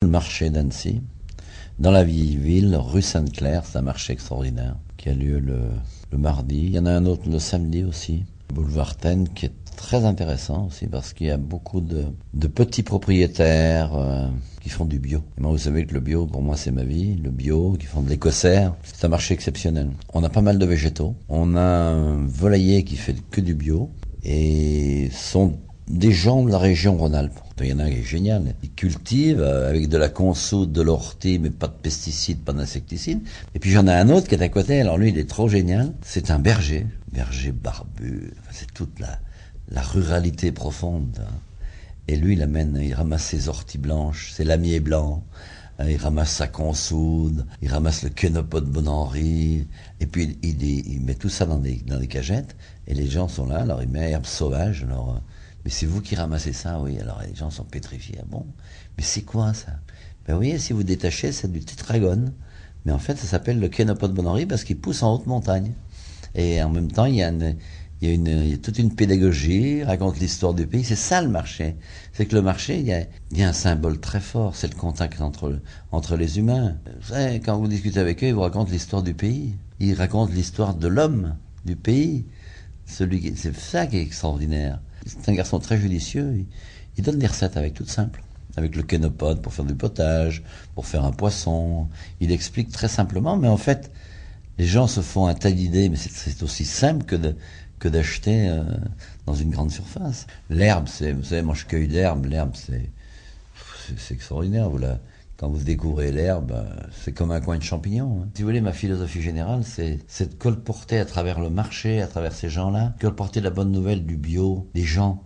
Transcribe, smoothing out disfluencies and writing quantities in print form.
Le marché d'Annecy, dans la vieille ville, rue Sainte-Claire, c'est un marché extraordinaire qui a lieu le mardi. Il y en a un autre le samedi aussi, boulevard Taine, qui est très intéressant aussi parce qu'il y a beaucoup de petits propriétaires qui font du bio. Et moi, vous savez que le bio, pour moi, c'est ma vie. Le bio, qui font de l'écossaire, c'est un marché exceptionnel. On a pas mal de végétaux. On a un volailler qui fait que du bio et sont des gens de la région Rhône-Alpes. Il y en a un qui est génial. Ils cultivent avec de la consoude, de l'ortie, mais pas de pesticides, pas d'insecticides. Et puis j'en ai un autre qui est à côté. Alors lui, il est trop génial. C'est un berger barbu. Enfin, c'est toute la ruralité profonde. Et lui, il ramasse ses orties blanches, ses lamiers blancs. Il ramasse sa consoude, il ramasse le quenopot de Bon-Henri, et puis il met tout ça dans des cagettes, et les gens sont là, alors il met herbe sauvage, alors, mais c'est vous qui ramassez ça, oui, alors les gens sont pétrifiés, ah bon, mais c'est quoi ça? Ben oui, si vous détachez, c'est du tétragone, mais en fait ça s'appelle le quenopot de Bon-Henri parce qu'il pousse en haute montagne, et en même temps il y a toute une pédagogie, il raconte l'histoire du pays. C'est ça le marché. C'est que le marché, il y a un symbole très fort, c'est le contact entre les humains. Vous savez, quand vous discutez avec eux, ils vous racontent l'histoire du pays. Ils racontent l'histoire de l'homme, du pays. C'est ça qui est extraordinaire. C'est un garçon très judicieux. Il donne des recettes avec toutes simples. Avec le kénopode pour faire du potage, pour faire un poisson. Il explique très simplement, mais en fait, les gens se font un tas d'idées, mais c'est aussi simple que d'acheter dans une grande surface. L'herbe, vous savez, moi je cueille l'herbe, c'est extraordinaire. Quand vous découvrez l'herbe, c'est comme un coin de champignon. Si vous voulez, ma philosophie générale, c'est de colporter à travers le marché, à travers ces gens-là, colporter la bonne nouvelle du bio, des gens.